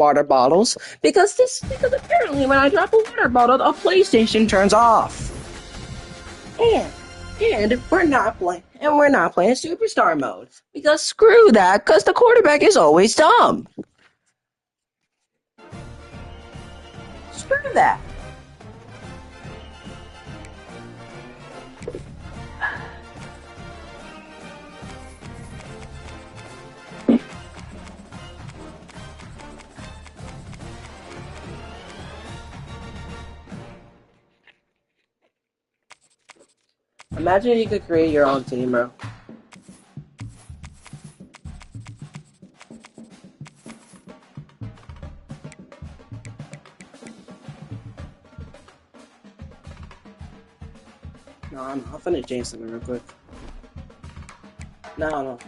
water bottles because apparently when I drop a water bottle, a PlayStation turns off. And we're not playing superstar mode because screw that, because the quarterback is always dumb. Screw that. Imagine you could create your own team, bro. No, I'm finna change something real quick. No.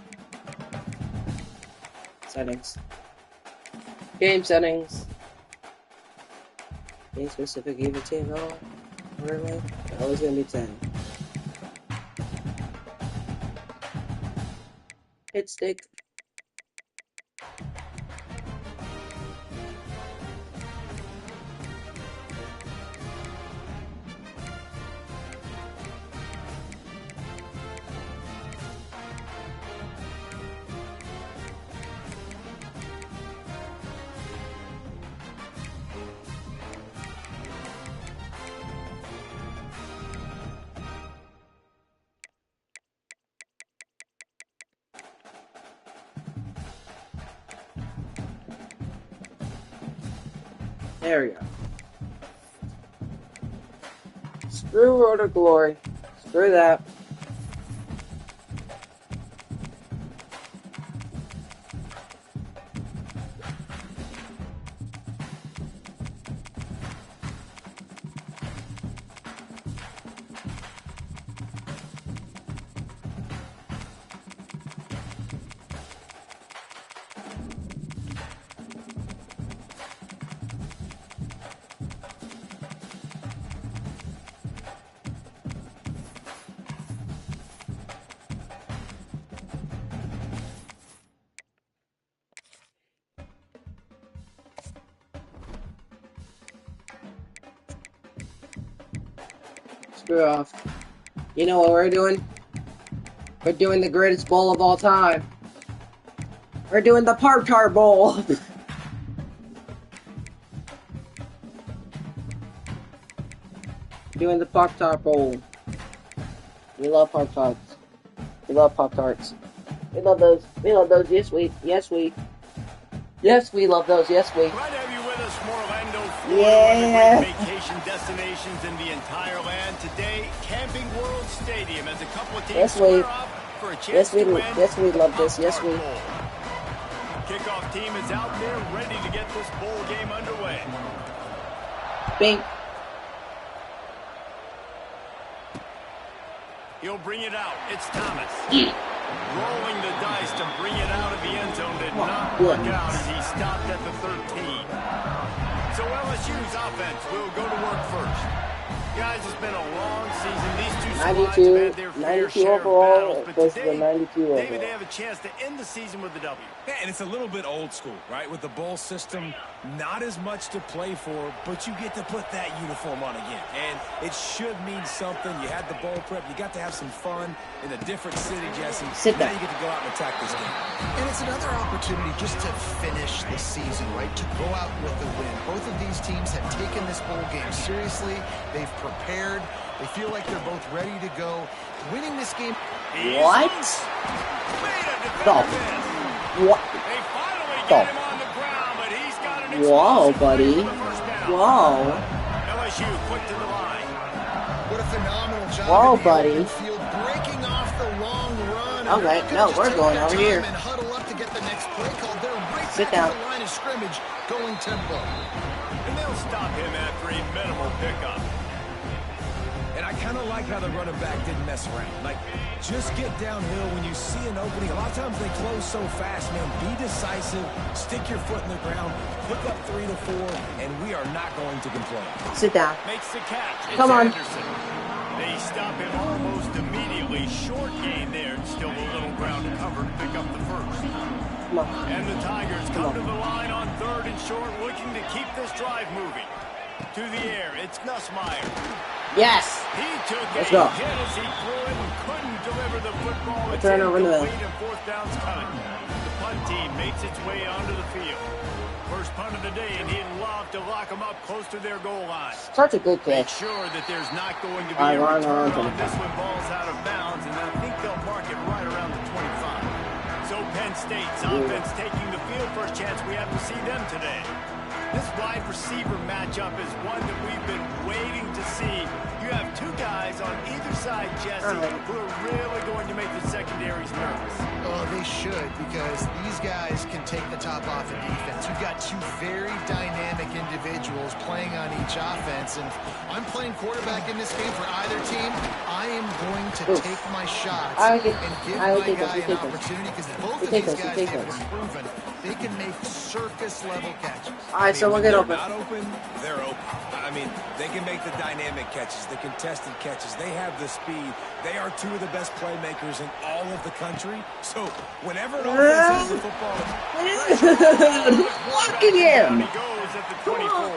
Settings. Game settings. Game specific, even team, no. Really? Always gonna be 10. Hit stick. There we go. Screw Road to Glory. Screw that. Screw off. You know what we're doing? We're doing the greatest bowl of all time. We're doing the Pop-Tart Bowl. Doing the Pop-Tart Bowl. We love Pop-Tarts. We love Pop-Tarts. We love those. We love those. Yes, we. Yes, we love those. Yes, we. Glad to have you with us from Orlando, Florida, one of the great vacation destinations in the entire land. Today, Camping World Stadium as a couple of teams square off for a chance to win. Yes, we love this. Yes, we. Kickoff team is out there ready to get this bowl game underway. Bing. He'll bring it out. It's Thomas. Rolling the dice to bring it out of the end zone did not work out as he stopped at the 13. So LSU's offense will go to work first. Guys, it's been a long season. These two squads have had their fair share of battles, but today, maybe they have a chance to end the season with a W. Yeah, and it's a little bit old school, right? With the bowl system, not as much to play for, but you get to put that uniform on again. And it should mean something. You had the bowl prep. You got to have some fun in a different city, Jesse. Now you get to go out and attack this game. And it's another opportunity just to finish the season, right? To go out with a win. Both of these teams have taken this bowl game seriously. They've prepared. They feel like they're both ready to go. Winning this game. What? Stop. What? They finally get him on the ground, but he's got an Whoa, buddy. Whoa. LSU quick to the line. What a phenomenal job. Whoa, buddy. Field breaking off the long run. Okay, no, we're going over here. And huddle up to get the next play called. They're right Sit back down. to the line of scrimmage, going tempo. And they'll stop him after a minimal pickup. And I kind of like how the running back didn't mess around. Like, just get downhill when you see an opening. A lot of times they close so fast, man. Be decisive. Stick your foot in the ground. Pick up 3 to 4, and we are not going to complain. Sit down. Makes the catch. It's Come on. Anderson. They stop him almost immediately. Short gain there. Still a little ground to cover to pick up the first. And the Tigers come to the line on 3rd and short, looking to keep this drive moving. To the air, it's Nussmeier. Yes. He took Let's a go. hit as he threw it and couldn't deliver the football. It's Turn over in the middle. incomplete and 4th down's cut. The punt team makes its way onto the field. First punt of the day, and he'd love to lock them up close to their goal line. Such a good Make catch. sure that there's not going to be All a right, return run. on this one. Ball's out of bounds, and I think they'll mark it right around the 25. So Penn State's offense taking the field for a chance we haven't seen them today. This wide receiver matchup is one that we've been waiting to see. You have two guys on either side, Jesse, who are really going to make the secondaries nervous. Oh, they should, because these guys can take the top off in defense. You've got two very dynamic individuals playing on each offense, and I'm playing quarterback in this game for either team. I am going to take my shots and give my guy an opportunity, because both of these guys have proven they can make circus-level catches. All right, so we'll get open. Not open, they're open. I mean, they can make the dynamic catches, the contested catches. They have the speed. They are two of the best playmakers in all of the country. So whenever an offense has the football, Fucking him. He goes at the 24.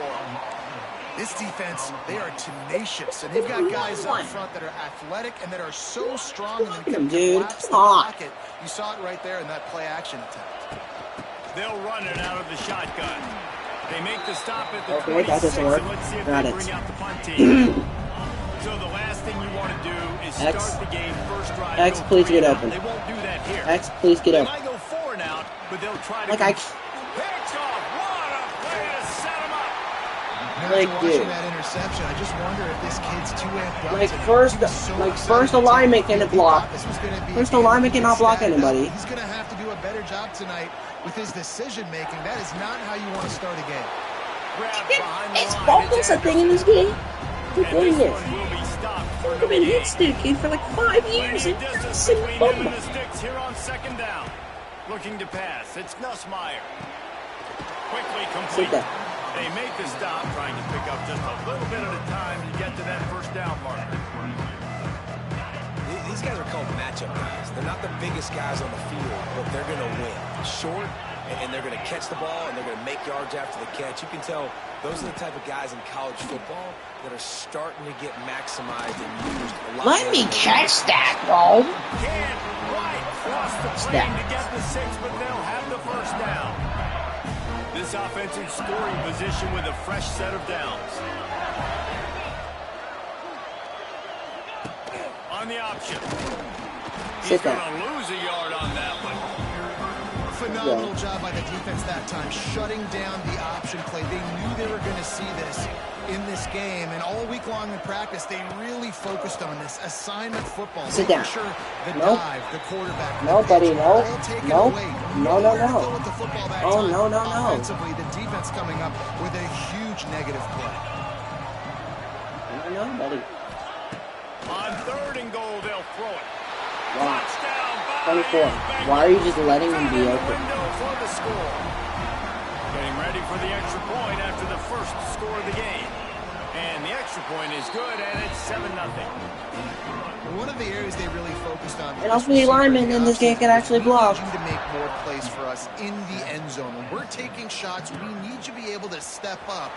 This defense, they are tenacious, and they've got guys up front that are athletic and that are so strong and can collapse the pocket. You saw it right there in that play-action attempt. They'll run it out of the shotgun. They make the stop at the 26, that doesn't work. and let's see if Got they it. bring out the punt team. So the last thing you want to do is start the game first drive. X, please get open. They won't do that here. X, please get They open. might go 4 and out, but they'll try to Like I... picks off. What a play to set him up. Like, After watching dude. that interception, I just wonder if this kid's too amped up. Like, today. first, He was so like, excited first to alignment take can't the block. thought this was gonna be First a alignment game cannot block stand up. anybody. He's going to have to do a better job tonight with his decision-making. That is not how you want to start a game. It's fumbles a thing in this game. The And thing this is, one will be stopped for I've no been gain. hit Sticky for like 5 years Plenty and of every distance single between him fumble. and the sticks here on 2nd down. Looking to pass. It's Nussmeier. Quickly complete. Sit down. They make the stop, trying to pick up just a little bit at a time to get to that 1st down marker. these guys are called matchup guys. They're not the biggest guys on the field, but they're going to win. Short, and they're going to catch the ball, and they're going to make yards after the catch. You can tell those are the type of guys in college football that are starting to get maximized and used a lot. Let me catch that, bro. Can't right across the plane to get the 6, but they'll have the 1st down. This offensive scoring position with a fresh set of downs. On the option. He's going to lose a yard on that one. Phenomenal job by the defense that time, shutting down the option play. They knew they were going to see this in this game, and all week long in practice, they really focused on this assignment football. Sit down. Sure, the Nope. dive, the quarterback. No, buddy, no. All taken No. away. No, no, Nowhere to no. go with the football that Oh, time. no, no, no. Offensively, the defense coming up with a huge negative play. No, buddy. On 3rd and goal, they'll throw it. Wow. Touchdown by 24. Why are you just letting him be open? window for the score. Getting ready for the extra point after the first score of the game. And the extra point is good, and it's 7-0. One of the areas they really focused on. And also the linemen in this game can actually block. We need you to make more plays for us in the end zone. When we're taking shots, we need you to be able to step up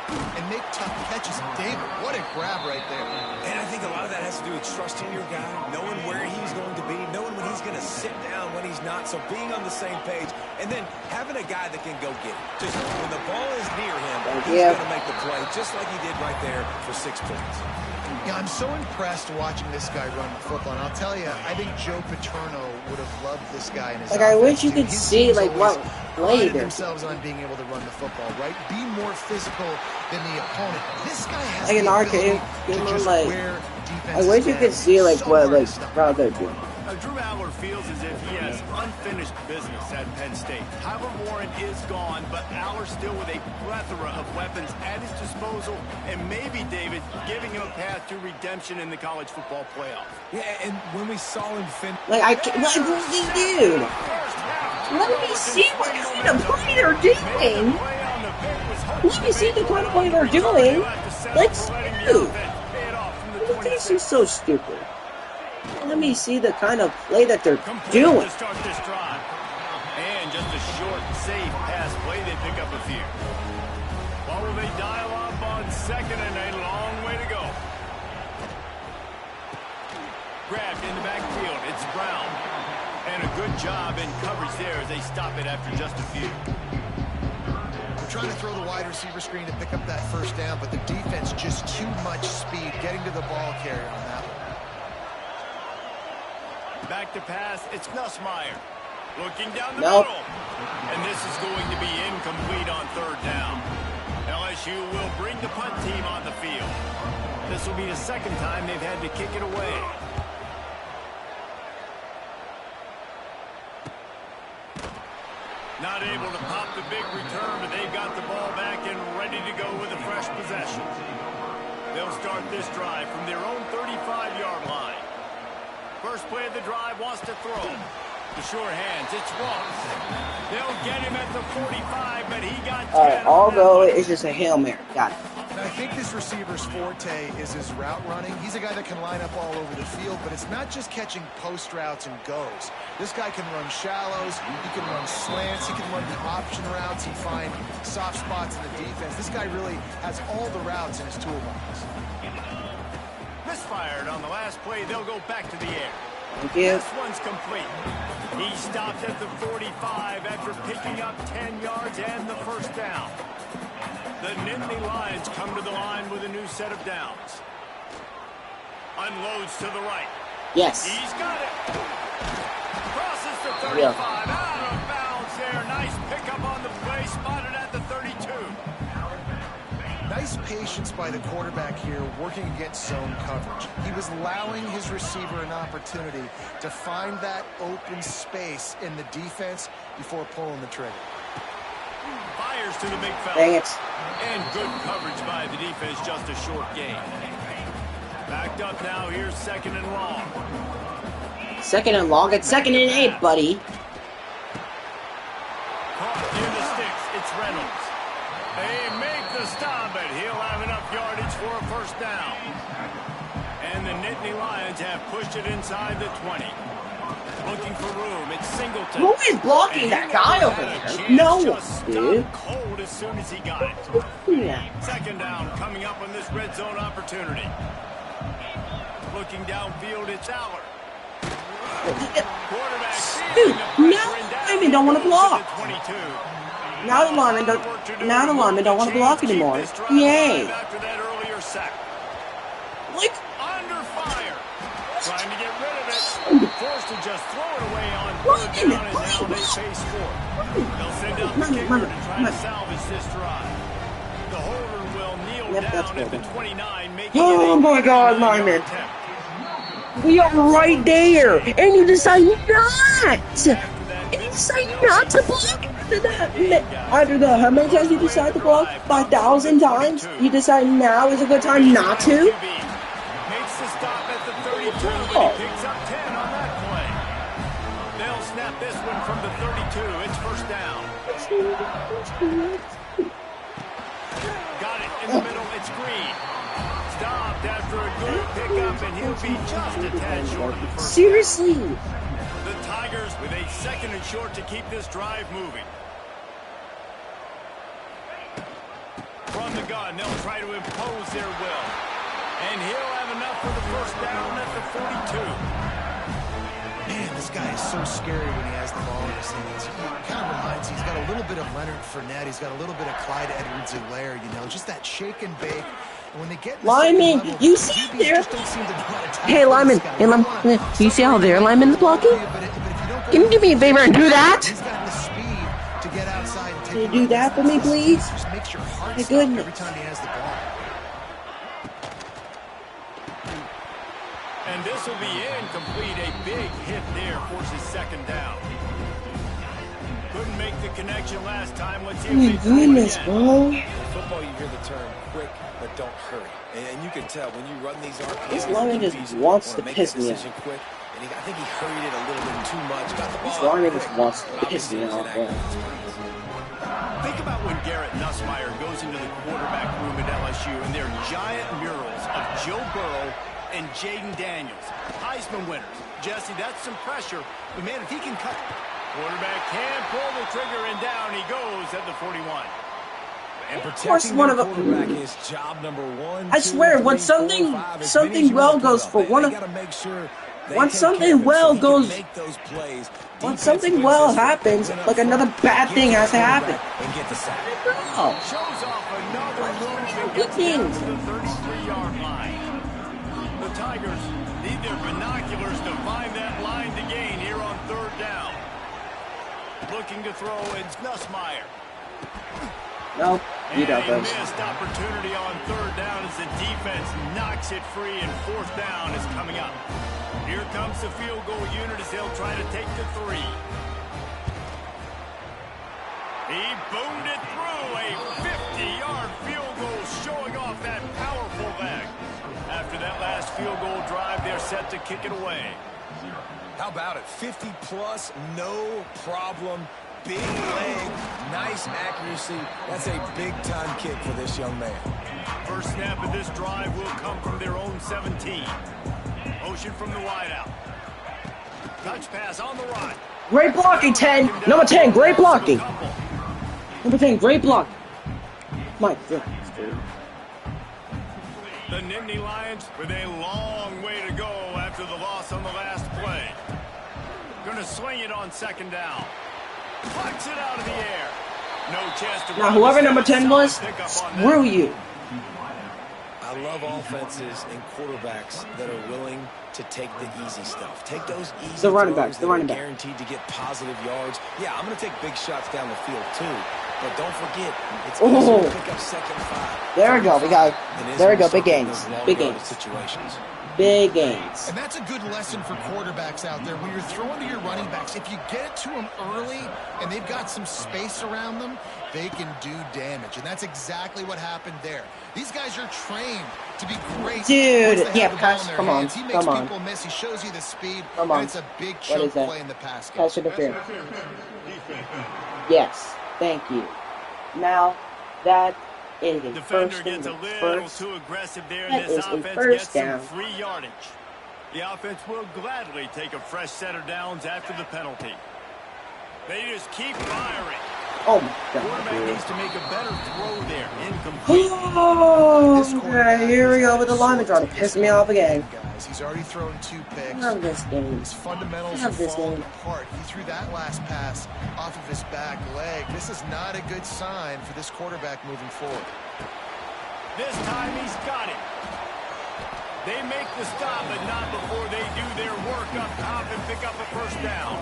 and make tough catches. David, what a grab right there. And I think a lot of that has to do with trusting your guy, knowing where he's going to be, knowing when he's going to sit down, when he's not. So being on the same page, and then having a guy that can go get it. Just when the ball is near him, he's going to make the play, just like he did right there for 6 points. Yeah, I'm so impressed watching this guy run the football. And I'll tell you, I think Joe Paterno would have loved this guy in his Like, I wish offense, you too. could His see, teams like, what always play prided they're themselves on being able to run the football, right? Be more physical than the opponent. This guy has Like the an arcade, ability you to know, just like, wear I wish you could see, like, what, like, route they're doing. Drew Aller feels as if he has unfinished business at Penn State. Kyler Warren is gone, but Aller still with a plethora of weapons at his disposal, and maybe, David, giving him a path to redemption in the college football playoff. Yeah, and when we saw him finish... Like, I can't, like, dude. Let me see what kind of play they're doing. Let me see the kind of play they're doing. Let's do. This is so stupid. Let me see the kind of play that they're doing. To start this drive. And just a short, safe pass play. They pick up a few. What will they dial up on second and a long way to go? Grabbed in the backfield. It's Brown. And a good job in coverage there as they stop it after just a few. They're trying to throw the wide receiver screen to pick up that first down, but the defense just too much speed getting to the ball carrier on that one. Back to pass. It's Nussmeier. Looking down the middle. And this is going to be incomplete on third down. LSU will bring the punt team on the field. This will be the second time they've had to kick it away. Not able to pop the big return, but they've got the ball back and ready to go with a fresh possession. They'll start this drive from their own 35-yard line. First play of the drive, wants to throw. The sure hands, it's Ross. They'll get him at the 45, but he got 10. All right, although it's just a Hail Mary. Got it. And I think this receiver's forte is his route running. He's a guy that can line up all over the field, but it's not just catching post routes and goes. This guy can run shallows, he can run slants, he can run the option routes, he find soft spots in the defense. This guy really has all the routes in his toolbox. Misfired on the last play. They'll go back to the air. Thank you. This one's complete. He stopped at the 45 after picking up 10 yards and the first down. The Nittany Lions come to the line with a new set of downs. Unloads to the right. Yes. He's got it. Crosses the 35. Out of bounds there. Nice pickup on the play. Spotted at the 32. Nice patience by the quarterback here, working against zone coverage. He was allowing his receiver an opportunity to find that open space in the defense before pulling the trigger. Fires to the big fella. Dang it. And good coverage by the defense, just a short gain. Backed up now, here's second and long. Second and long, it's second and 8, buddy. Caught in the sticks, it's Reynolds. They make the stop, but he'll have enough yardage for a first down. And the Nittany Lions have pushed it inside the 20. Looking for room, it's Singleton. Who is blocking that guy over there? No one, dude. Cold as soon as he got it. Yeah. Second down coming up on this red zone opportunity. Looking downfield, it's Aller. Quarterback. Dude, now linemen don't want to block. Now the linemen don't want to block anymore. Yay. After that earlier sack. Like, Under fire. Trying to get rid of it. Forced to just throw it away on third down, and now they face fourth. They'll send out the kicker to try to salvage this drive. The holder will kneel down at the 29, making oh my God, lineman. We are right there, and you decide not. You decide not to block after that. How many times you decide to block? 5,000 times? You decide now is a good time not to? Makes the stop at the 32, but he picks up 10 on that play. They'll snap this one from the 32. It's first down. Got it in the middle. It's Green. Stopped after a good pickup, and he'll be just a tad short of the first. Seriously? The Tigers with a second and short to keep this drive moving. From the gun, they'll try to impose their will. And he'll have enough for the first down at the 42. Man, this guy is so scary when he has the ball in his hands. He kind of reminds me, he's got a little bit of Leonard Fournette. He's got a little bit of Clyde Edwards-Helaire, you know, just that shake and bake. And when they get Lyman, you see there? Hey, Lyman, you see how their Lyman is blocking? Can you do me a favor and do that? He's got the speed to get outside and take. Can you do that for me, please? Just makes your heart My stop goodness. every time he has the ball. And this will be incomplete. A big hit there forces second down. Couldn't make the connection last time. Let's see Oh my if they throw it goodness, again. bro. In football, you hear the term quick, but don't hurry. And you can tell when you run these RPOs. This lineman just wants to make piss that me decision off. quick, and I think he hurried it a little bit too much. Got the This ball lineman quick, just wants to but piss obviously me was off, bro. inaccurate. Think about when Garrett Nussmeier goes into the quarterback room at LSU, and there are giant murals of Joe Burrow and Jaden Daniels. Heisman winners. Jesse, that's some pressure. But, man, if he can cut... Quarterback can pull the trigger, and down he goes at the 41. And Of course, one of quarterback is job number 1. I swear, when something well goes for one of... When something well goes... When something well happens, like another bad thing has to happen. And get the sack. Oh. Shows off another move and gets down to the 33-yard line. The Tigers need their binoculars to find that line to gain here on third down. Looking to throw, it's Nussmeier. No, you don't. And a missed opportunity on third down as the defense knocks it free, and fourth down is coming up. Here comes the field goal unit as they'll try to take the 3. He boomed it through, a 50-yard field goal showing off that powerful leg. After that last field goal drive, they're set to kick it away. How about it? 50-plus, no problem. Big leg, nice accuracy. That's a big-time kick for this young man. First snap of this drive will come from their own 17. Motion from the wideout. Touch pass on the right. Great blocking, 10. Number 10, great blocking. Number 10, great block. My goodness, dude. The Nittany Lions with a long way to go after the loss on the last play. Going to swing it on second down. Flex it out of the air. No chance to... Now, whoever number 10 was, screw you. I love offenses and quarterbacks that are willing to take the easy stuff. Take those easy the running backs, guaranteed to get positive yards. Yeah, I'm going to take big shots down the field too. But don't forget, it's easy to pick up second 5. There we go. There we go. Big gains. Big gains. Situations. Big gains. And that's a good lesson for quarterbacks out there. When you're throwing to your running backs, if you get it to them early and they've got some space around them, they can do damage. And that's exactly what happened there. These guys are trained to be great. Dude, yeah, pass. Come on. He makes people miss. He shows you the speed. Come on. And it's a big choke play in the pass game. Pass interference. Yes. Thank you. Now, that is a defender first gets a little too aggressive there, and this offense gets some free yardage. The offense will gladly take a fresh set of downs after the penalty. They just keep firing. Oh my God. Quarterback needs to make a better throw there. Incomplete. Oh, okay, here we go with the lineman trying to piss me off again. Guys, he's already thrown 2 picks. I love this game. His fundamentals are falling apart. He threw that last pass off of his back leg. This is not a good sign for this quarterback moving forward. This time he's got it. They make the stop, but not before they do their work up top and pick up a first down.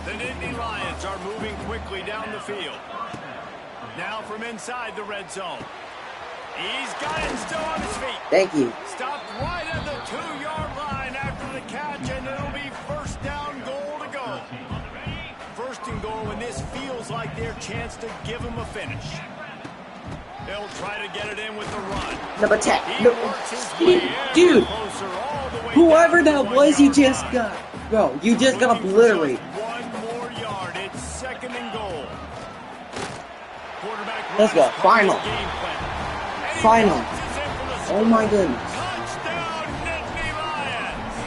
The Nittany Lions are moving quickly down the field. Now from inside the red zone. He's got it still on his feet. Thank you. Stopped right at the 2-yard line after the catch, and it'll be first down goal to go. First and goal, and this feels like their chance to give them a finish. They'll try to get it in with the run. Number 10. No. Dude, whoever that was, you just got. Bro, you just got obliterated. One more yard. It's second and goal. Let's go. Final. Final. Oh my goodness. Touchdown, Nittany Lions.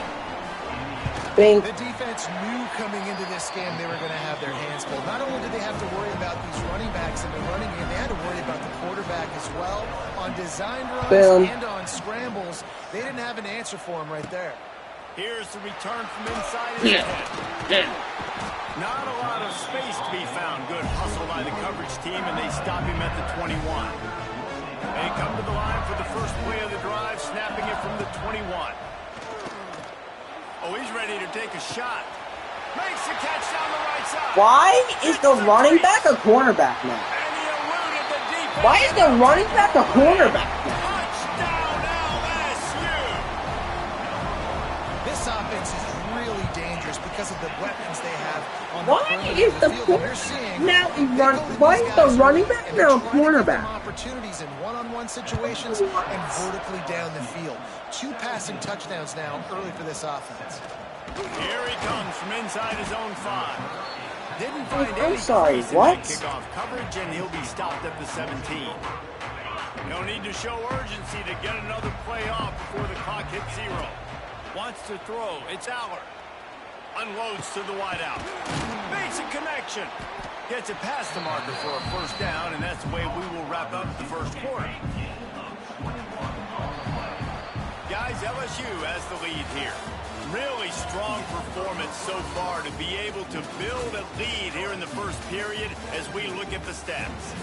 Bing. The defense knew coming into this game they were going to have their hands full. Not only did they have to worry about these running backs in the running game, they had to worry about the quarterback as well. On designed runs and on scrambles, they didn't have an answer for him right there. Here's the return from inside his head. Not a lot of space to be found. Good hustle by the coverage team, and they stop him at the 21. They come to the line for the first play of the drive, snapping it from the 21. Oh, he's ready to take a shot. Makes the catch down the right side. Why is the running back a cornerback now? And he eluded the defense. Why is the running back a cornerback now? Touchdown, LSU. This offense is really dangerous because of the weapons they have on Why is the running back now a cornerback? Opportunities in one-on-one situations and vertically down the field. 2 passing touchdowns now early for this offense. Here he comes from inside his own 5. Didn't find I'm any sorry, space in what? that kickoff coverage, and he'll be stopped at the 17. He'll need to show urgency to get another play off before the clock hits 0. Wants to throw. It's Aller. Unloads to the wideout. Makes a connection. Gets it past the marker for a first down, and that's the way we will wrap up the first quarter. Guys, LSU has the lead here. Really strong performance so far to be able to build a lead here in the first period as we look at the stats.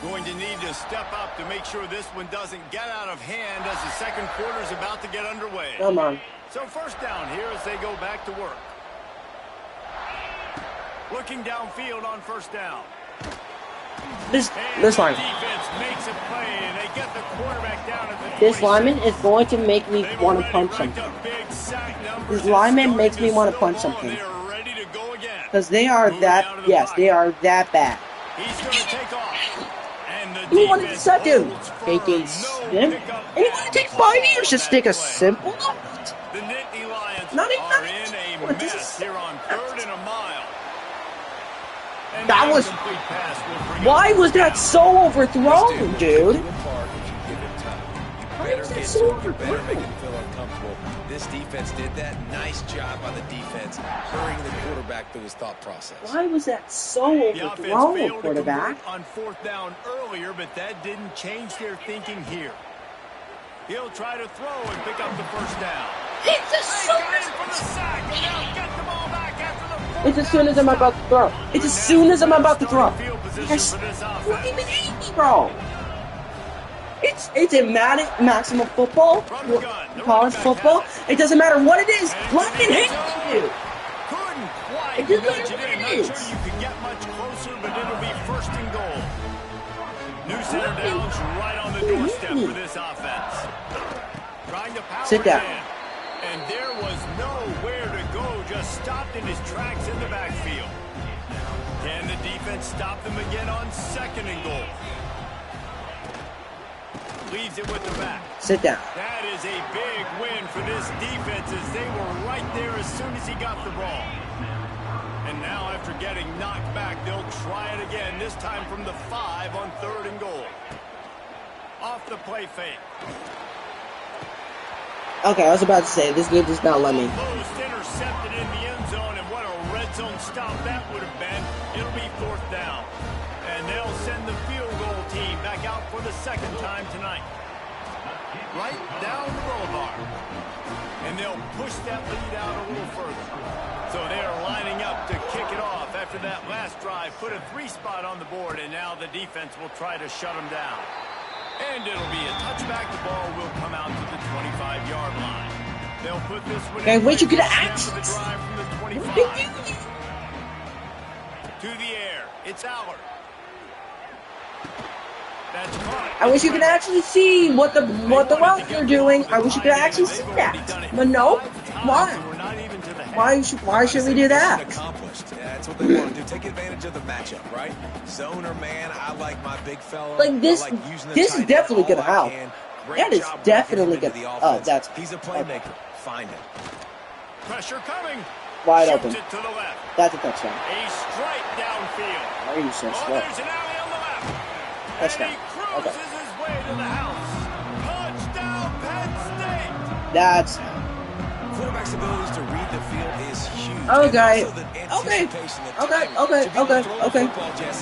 Going to need to step up to make sure this one doesn't get out of hand as the second quarter is about to get underway. Come on. So first down here as they go back to work. Looking downfield on first down. This line. Defense makes a play, and they get the quarterback down at the This lineman is going to make me want to punch something. This lineman makes me want to punch something. Because they are that, yes, they are that bad. He's going to take off. You want to decide, dude? Take a sim? And you want to take 5 years to stick a simple? The Nittany Lions Not are in a mess here on 3rd and a mile. And that was. Why was that so overthrown, dude? Why was that so overthrown? This defense did that. Nice job by the defense, hurrying the quarterback through his thought process. Why was that so overthrown, quarterback? On 4th down earlier, but that didn't change their thinking here. He'll try to throw and pick up the first down. It's as soon for the sack, and now get the ball back after the It's as soon as I'm about to throw. It's as soon as I'm about to throw. Yes, not even 80, bro. It's a maximum football, college football. It doesn't matter what it is. Let it hit you. It doesn't matter what it is. Not sure you can get much closer, but it'll be 1st and goal. New center downs right on the doorstep for this offense. Trying to power Sit down. And there was nowhere to go, just stopped in his tracks in the backfield. Can the defense stop them again on 2nd and goal? Leaves it with the back. Sit down. That is a big win for this defense as they were right there as soon as he got the ball. And now after getting knocked back, they'll try it again, this time from the 5 on 3rd and goal. Off the play fake. Okay, I was about to say, this game does not let me. Almost intercepted in the end zone, and what a red zone stop that would have been. It'll be 4th down. And they'll send the field goal team back out for the 2nd time tonight. Right down the boulevard. And they'll push that lead out a little further. So they are lining up to kick it off after that last drive. Put a 3 spot on the board, and now the defense will try to shut them down. And it'll be a touchback. The ball will come out to the 25-yard line. They'll put this one Okay, wish you could down access. the drive from the 25. To the air. It's Aller. That's caught. I wish you could actually see what the routes are doing. I wish you could actually see that. But no, why? Why should we do that? That's what they want to do. Take advantage of the matchup, right? Zone or man, I like my big fella. Like this is definitely gonna help. That is definitely gonna. Oh, that's. He's a playmaker. Find him. Pressure coming. Wide open. Shoots it to the left. That's a touchdown. A strike downfield. Why are you so Oh, slow? there's an alley on the left. Touchdown. And he cruises his way to the house. Touchdown, Penn State. That's. Quarterback's abilities to read the field is huge. Okay. Okay. Okay.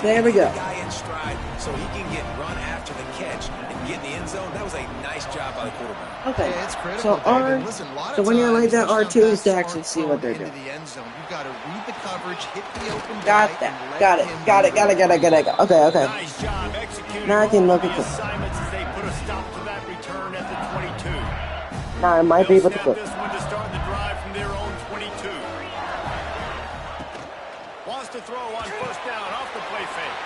There we go. Guy in stride so he can get run after the catch and get in the end zone. That was a nice job by the quarterback. Okay. Yeah, it's critical, So R. Listen, So when you like that times, R2 is to touchdown actually pass see what they're into doing. the end zone. You've got to read the coverage, hit the open Got guy, that. and let Got it. him Got it. do Got it. Got it. Got it. Got it. Okay. Nice job executing Now I can look all at the the. assignments as they put a stop to that return at the 22. Now I might be able to They'll put. snap this one to start the drive from their own 22. Wants to throw on 1st down off the play fake.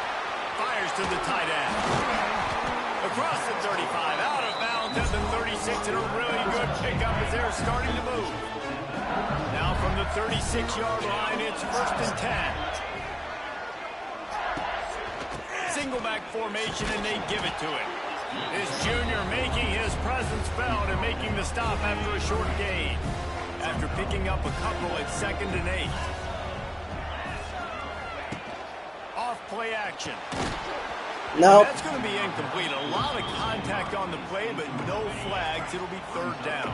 Fires to the tight end. Across the 35, out of bounds at the 36, and a really good pickup as they're starting to move. Now from the 36-yard line, it's 1st and 10. Single back formation, and they give it to it. This junior making his presence felt and making the stop after a short gain. After picking up a couple at 2nd and 8. play action. Nope. That's going to be incomplete. A lot of contact on the play, but no flags. It'll be third down.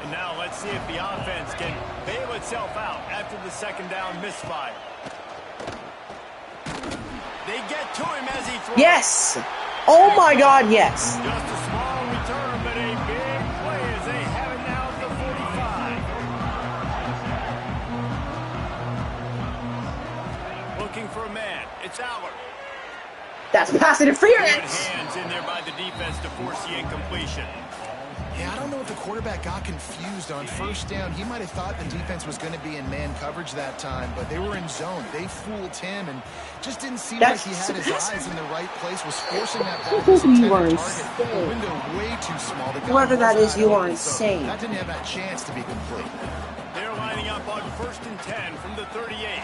And now let's see if the offense can bail itself out after the second down misfire. They get to him as he throws. Yes. Oh my God, yes. Just a small return, but a big play as they have it now at the 45. Looking for a man. It's Aller. That's pass interference. Hands in there by the defense to force the incompletion. Yeah, I don't know if the quarterback got confused on first down. He might have thought the defense was going to be in man coverage that time, but they were in zone. They fooled him and just didn't seem like he had his eyes in the right place, was forcing that ball to his intended target. The window way too small. Whoever that is, you are insane. That didn't have that chance to be complete. They're lining up on 1st and 10 from the 38.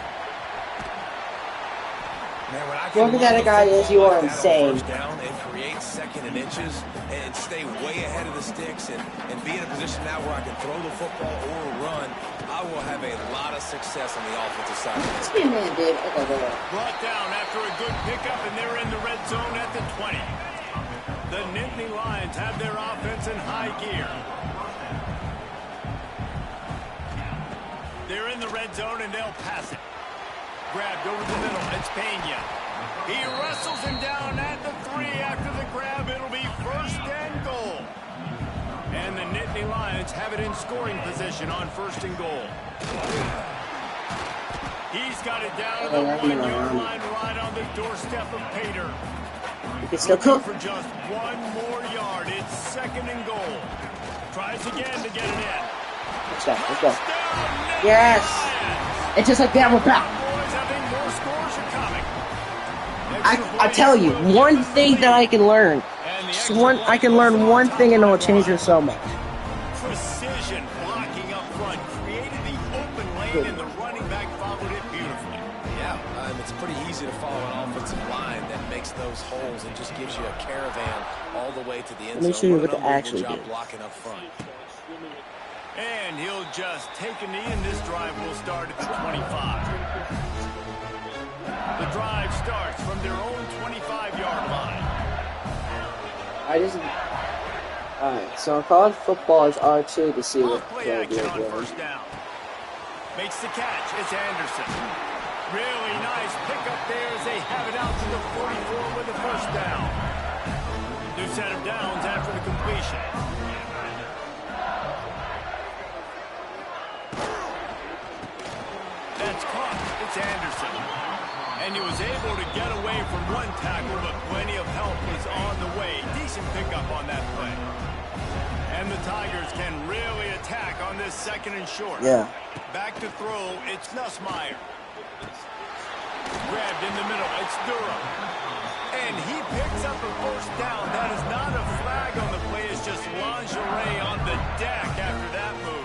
Whoever that guy is, you are insane. Down and create second and inches and stay way ahead of the sticks and be in a position now where I can throw the football or run. I will have a lot of success on the offensive side. Man, dude. Okay. Brought down after a good pickup, and they're in the red zone at the 20. The Nittany Lions have their offense in high gear. They're in the red zone, and they'll pass it. Grabbed over the middle. It's Pena. He wrestles him down at the 3 after the grab. It'll be 1st and goal. And the Nittany Lions have it in scoring position on 1st and goal. He's got it down to the 1-yard line right on the doorstep of Pater. It's still cook. For just 1 more yard. It's 2nd and goal. Tries again to get it in. Let's go. Yes. It's just like that. We're back. I tell you, one thing that I can learn. I can learn one thing and it will change it so much. Precision blocking up front created the open lane and the running back followed it beautifully. Yeah, it's pretty easy to follow an offensive line that makes those holes and just gives you a caravan all the way to the end zone. Let me show you what to actually do. Blocking up front. And he'll just take a knee, and this drive will start at the 25. The drive starts from their own 25-yard line. Alright, so in college football is R2 to see what play action on 1st down. Makes the catch. It's Anderson. Really nice pickup there as they have it out to the 44 with the 1st down. New set of downs after the completion. That's caught. It's Anderson. And he was able to get away from one tackle, but plenty of help was on the way. Decent pickup on that play. And the Tigers can really attack on this 2nd and short. Yeah. Back to throw, it's Nussmeier. Grabbed in the middle, it's Durham. And he picks up a 1st down. That is not a flag on the play, it's just lingerie on the deck after that move.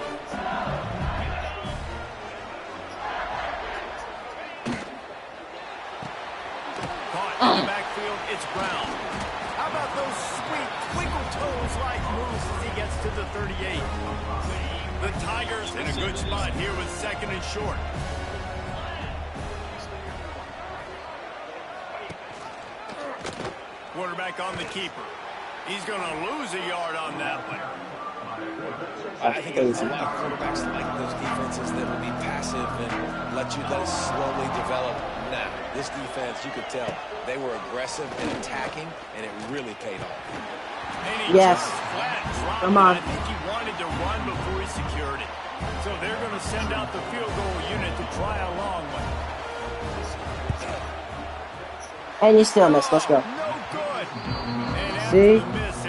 In the backfield, it's Brown. How about those sweet twinkle toes-like moves as he gets to the 38? The Tigers in a good spot here with 2nd and short. Quarterback on the keeper. He's going to lose a yard on that one. I think a lot of quarterbacks like those defenses that will be passive and let it slowly develop. Nah, this defense, you could tell, they were aggressive and attacking, and it really paid off. Yes. Come on. I think he wanted to run before he secured it. So they're going to send out the field goal unit to try a long one. And you still miss. Let's go. No good. See?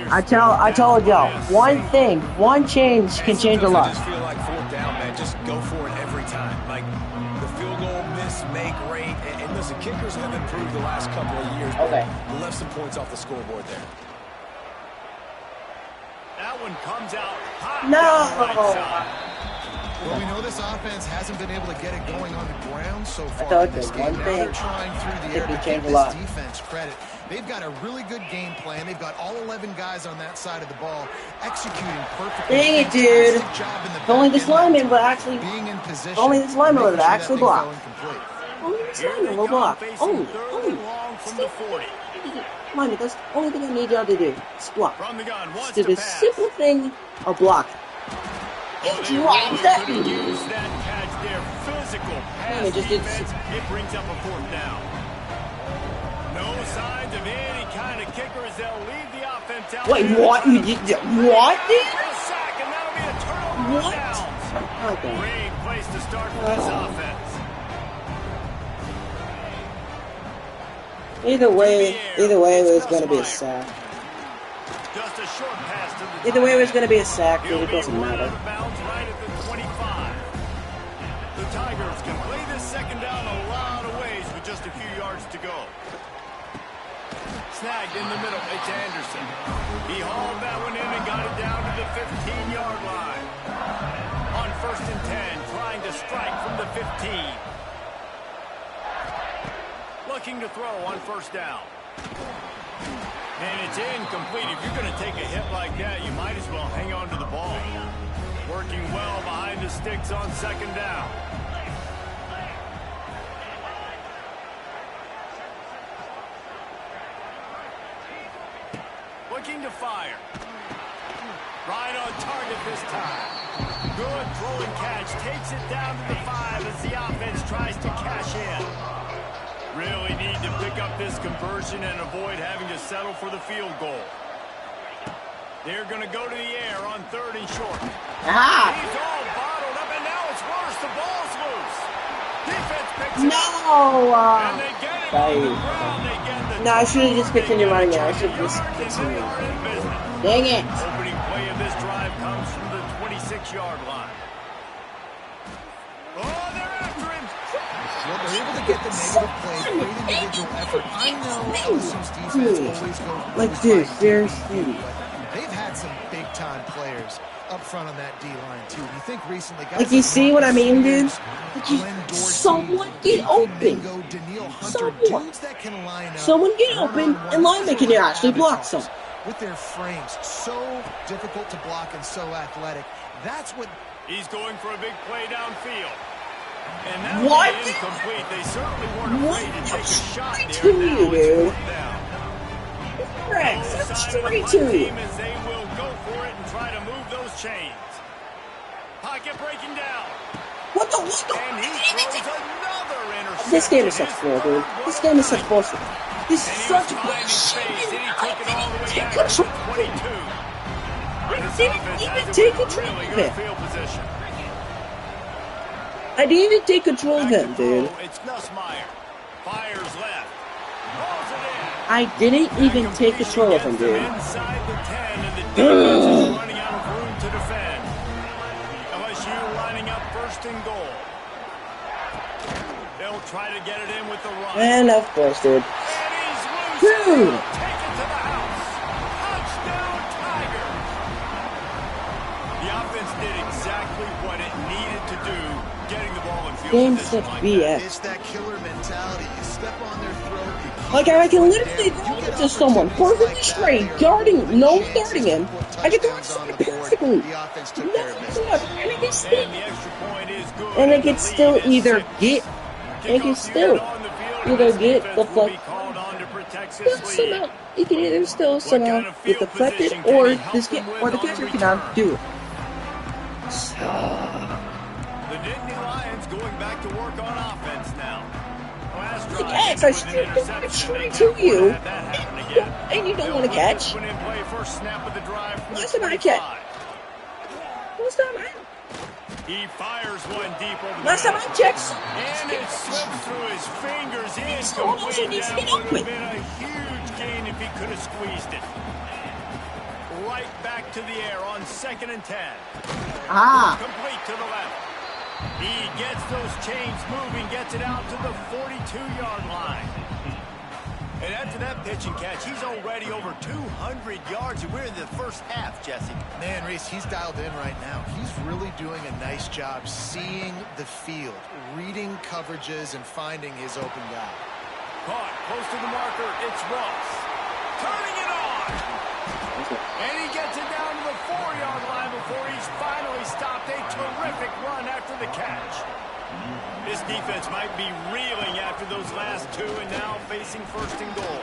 I told y'all, one change can change a lot. I just feel like 4th down, man. Just go for it every time. Like the field goal miss, make rate, and listen, kickers have improved the last couple of years. Okay. But left some points off the scoreboard there. That one comes out hot. No. Well, we know this offense hasn't been able to get it going on the ground so far thought in this that game. one Now thing they're trying through the air to change give a lot. this defense credit. They've got a really good game plan. They've got all 11 guys on that side of the ball executing perfectly. Dang it, dude. Job in the Only back this end lineman of would actually. being in position. Only this lineman would making sure actually that thing block. fell incomplete. Only this Here time, they no come, block. facing Only. third and long from the 40. Mind you, that's the only thing I need y'all to do. Squat. From the gun, wants Do to the pass. simple thing of block. Oh, He they drops really that. could have used that catch there. Physical pass Just did defense. It brings up a 4th down. No signs of any kind of kicker as they'll leave the offense out. Wait, there. what? You did what, dude? A sack, and that'll be a turnover. What? Downs. Okay. Great place to start for this offense. Either way, it was going to be a sack. Just a short pass to the Either way, it was tight going to be a end. sack, dude. He'll It be doesn't run matter. out of bounds right at the 25. The Tigers can play this second down a lot of ways with just a few yards to go. Snagged in the middle. It's Anderson. He hauled that one in and got it down to the 15-yard line. On 1st and 10, trying to strike from the 15. Looking to throw on 1st down. And it's incomplete. If you're going to take a hit like that, you might as well hang on to the ball. Working well behind the sticks on 2nd down. Looking to fire. Right on target this time. Good throwing catch. Takes it down to the 5 as the offense tries to cash in. Really need to pick up this conversion and avoid having to settle for the field goal. They're going to go to the air on 3rd and short. Ah! He's all bottled up, and now it's worse. The ball's loose. Defense picks it up. No! And they get it on the ground. They get the No, I should have just continued running it. I should have yards, just and continued. they are in business. Dang it! Opening play of this drive comes from the 26-yard line. Oh, they're after him. Well, they're able to get the negative play, great individual effort. I know LSU's defense always goes Like, dude, seriously. they've had some big-time players up front on that D-line, too. You think recently, guys Like, you see what I mean, dude? Like Someone get open. Someone get open, and linemen can actually block some. With their frames, so difficult to block and so athletic. That's what... He's going for a big play downfield. And that What? was incomplete. They certainly weren't afraid to take a shot there. To you, Now it's dude. 4th down. Rex, No that's sign of the straight punt to you. team as they will go for it and try to move those chains. Pocket breaking down. What the? And he throws another interception. This game is such bull, dude. This game is such bullshit. This is And he such was finding space, bullshit. and he took it all the way Take back to control. the 22. I This didn't offense even has it take with control really of good it. field position. I didn't even take control of Back him, to throw, dude. it's Nussmeier. Fires left. Rolls it in. I didn't even take control of him, dude. Inside the 10, and the defense is running out of room to defend. LSU lining up 1st and goal. They'll try to get it in with the run. And of course, dude. And he's loose. Dude. Take it to the house. Touchdown, Tigers. The offense did exactly what it needed to do, getting the ball in field Game position such like BS. that. It's that killer mentality. You step on their throat. You keep Like, I can literally throw it to someone perfectly straight, guarding, no guarding him. I can throw it to someone perfectly. The offense took No, care of business. look, and I can still, And the extra point is good. and I The can lead still is either 6. get, I can still either get the fuck, somehow, you can either still somehow get deflected, or this get, or the catcher cannot do it. So, The Nittany Lions going back to work on offense now. Last drive X, I with an straight interception. straight They to can't you, have that happen again. and you don't They'll want to put catch. this one in play first snap of the drive from the Last time I 25. Last time I, He fires one deep over the last time middle. I checked, And it slipped through his fingers. Someone also Incomplete. needs to That get would open. have been a huge gain if he could have squeezed it. Right back to the air on 2nd and 10. Complete to the left. He gets those chains moving, gets it out to the 42-yard line. And after that pitch and catch, he's already over 200 yards, and we're in the first half, Jesse. Man, Reese, he's dialed in right now. He's really doing a nice job seeing the field, reading coverages, and finding his open guy. Caught close to the marker. It's Ross. Turning it on. And he gets it down to the 4-yard line before he's finally stopped. A terrific run after the catch. this defense might be reeling after those last two and now facing first and goal.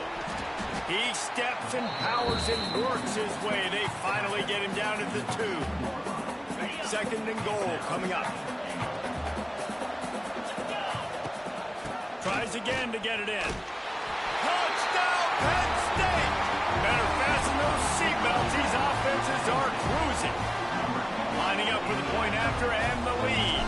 He steps and powers and works his way. They finally get him down at the 2. Second and goal coming up. Tries again to get it in. Touchdown, Penn State! Better fasten those seatbelts. These offenses are cruising. Lining up for the point after and the lead.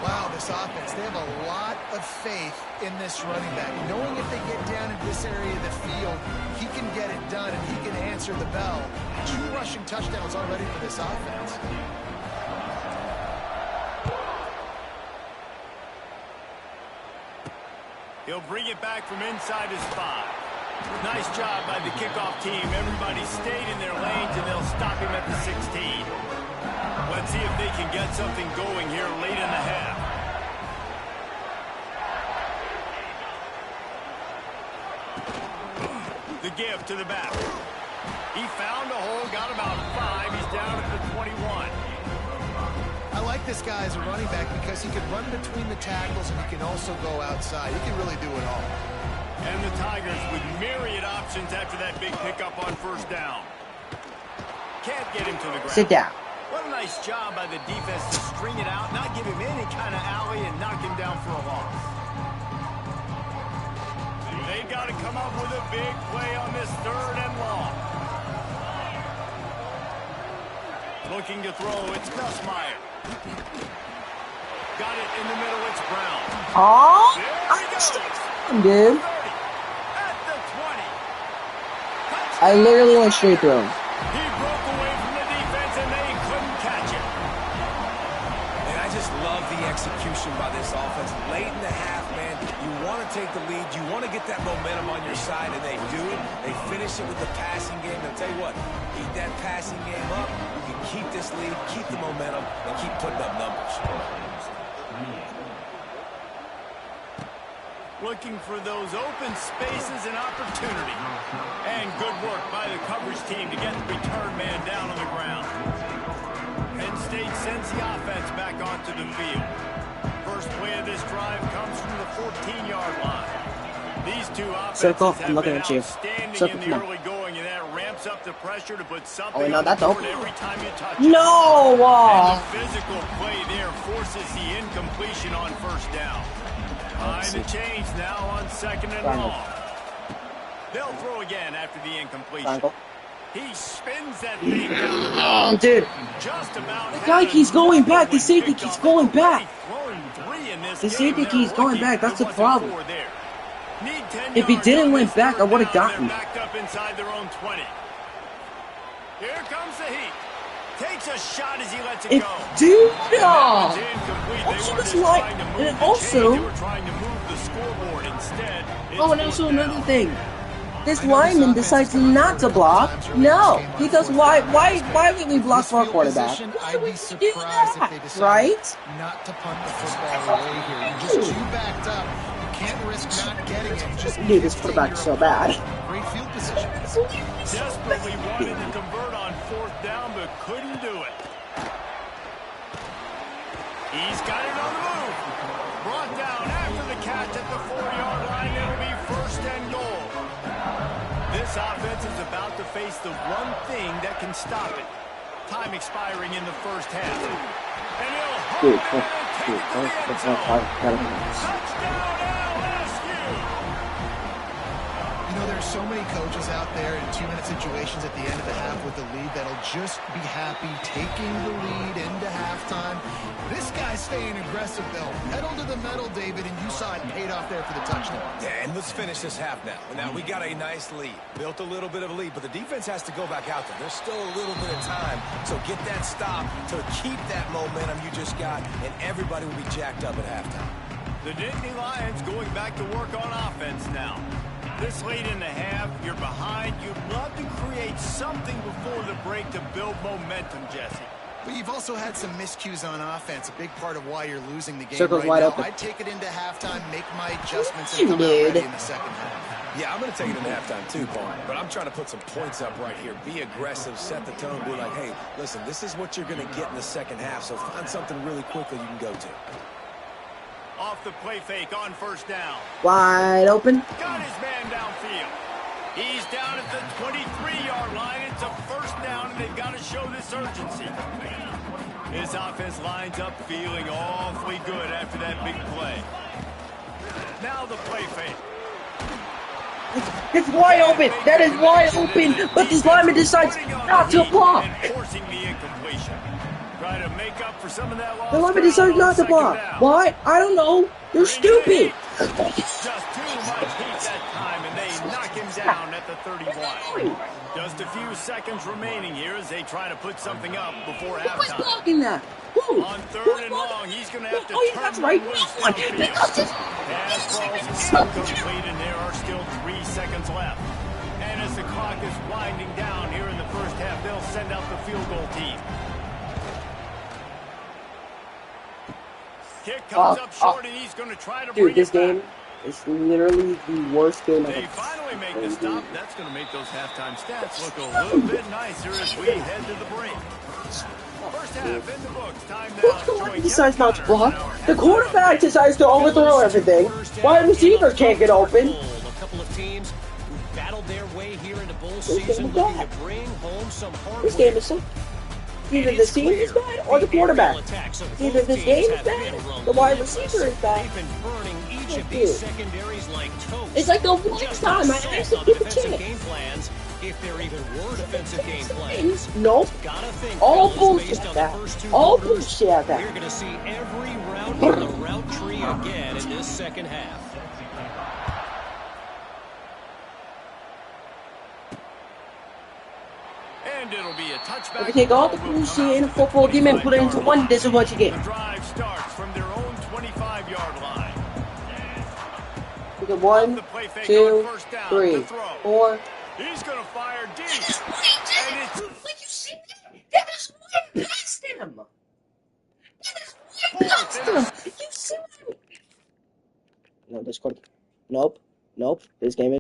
Wow, this offense, they have a lot of faith in this running back. Knowing if they get down into this area of the field, he can get it done and he can answer the bell. 2 rushing touchdowns already for this offense. He'll bring it back from inside his 5. Nice job by the kickoff team. Everybody stayed in their lanes, and they'll stop him at the 16. Let's see if they can get something going here late in the half. The give to the back. He found a hole, got about 5. He's down at the 21. I like this guy as a running back because he can run between the tackles and he can also go outside. He can really do it all. And the Tigers with myriad options after that big pickup on first down. Can't get him to the ground. Sit down. What a nice job by the defense to string it out, not give him any kind of alley, and knock him down for a loss. They've got to come up with a big play on this 3rd and long. Looking to throw, it's Nussmeier. Got it in the middle, it's Brown. Oh, dude. At the 20. I literally went straight through him. He broke away from the defense and they couldn't catch him. And I just love the execution by this offense. Late in the half, man, you want to take the lead. You want to get that momentum on your side, and they do. They finish it with the passing game. I'll tell you what, keep that passing game up. You can keep this lead, keep the momentum, and keep putting up numbers. Looking for those open spaces and opportunity. And good work by the coverage team to get the return man down on the ground. Penn State sends the offense back onto the field. First play of this drive comes from the 14-yard line. These two offenses Circle, have I'm looking been at you. outstanding Circle, in the come on. early going, and that ramps up the pressure to put something Oh, no, on that's the board open. every time you touch it. No! And the physical play there forces the incompletion on first down. Behind the chains now on 2nd and long. They'll throw again after the incompletion. Triangle. He spins that thing down. Oh, dude. Just about The guy keeps going back. The safety keeps going back. The safety game. keeps going back. That's the There wasn't problem. 4 there. Need 10 If he yards didn't on went this back, I 3rd would have down. gotten They're it. backed up inside their own 20. Here comes the heat. Takes a shot as he lets it go. Dude, That one's incomplete. Also, They were this just line- trying to move and the also- chains. They were trying to move the scoreboard instead. oh, and also another thing. This lineman decides not to block. No, because why would we block for our quarterback? Why would we do that? Right? Not to punt the football away here. You're just too backed up. You can't risk not getting it. You just Dude, this quarterback is so bad. great field position. Desperately wanted to convert on 4th down, but couldn't do it. He's got it on the move. Brought down after the catch at the 4-yard line. It'll be 1st and goal. This offense is about to face the one thing that can stop it. Time expiring in the first half. And he'll Dude, hold it and take it to the end zone. Touchdown LSU! You know, there's so many coaches out there in 2-minute situations at the end of the half with the lead that'll just be happy taking the lead into halftime. This guy's staying aggressive, though. Pedal to the metal, David, and you saw it paid off there for the touchdown. Yeah, and let's finish this half now. Now, we got a nice lead. Built a little bit of a lead, but the defense has to go back out there. There's still a little bit of time, so get that stop to keep that momentum you just got, and everybody will be jacked up at halftime. The Nittany Lions going back to work on offense now. This late in the half, you're behind. You'd love to create something before the break to build momentum, Jesse. But you've also had some miscues on offense, a big part of why you're losing the game Circle's right wide now. open. I'd take it into halftime, make my adjustments, and You come out did. ready in the second half. Yeah, I'm going to take it in halftime too, Paul. But I'm trying to put some points up right here. Be aggressive, set the tone, be like, hey, listen, this is what you're going to get in the second half, so find something really quickly you can go to. Off the play fake on first down. Wide open. Got his man downfield. He's down at the 23-yard line. It's a first down, and they've got to show this urgency. His offense lines up feeling awfully good after that big play. Now the play fake. It's wide open. That is wide open. But this lineman decides not to block. Forcing the incompletion. Trying to make up for some of that loss. The lineman decides not to block. Why? I don't know. You're stupid. Just too much heat that time, and they knock him down at the 31. Just a few seconds remaining here as they try to put something up before halftime. Who's blocking that? Who? On third and long, he's going to have to oh, yeah, that's right. Pass ball's incomplete, and there are still 3 seconds left. And as the clock is winding down here in the first half, they'll send out the field goal team. Kick comes up short, and he's going to try to bring this it back. game is literally the worst game They ever. finally make the stop. That's going to make those halftime stats look a little bit nicer as we head to the break. First half in the books. Time now. Who decides not to block? The quarterback decides to overthrow everything. Wide receiver can't get open. A couple of teams who battled their way here into bowl season looking to bring home some hard This game is so... Either the team is bad or the quarterback. Either this game is bad, the wide receiver is bad. It's like the one time I asked to keep a chance. If there even were defensive game plans. Nope. All bullshit that. All bullshit We're that. going to see every route in the route tree again in this second half. And it'll be a touchback. If you take all the bullshit in a football game and put it into one, this is what you get. The drive starts from their own 25-yard line. We get 1, 2, 3, 4. He's going to fire deep. And it's Like you see that is way past him. That is way past him. You see what I mean? No, this quarter. Nope. This game is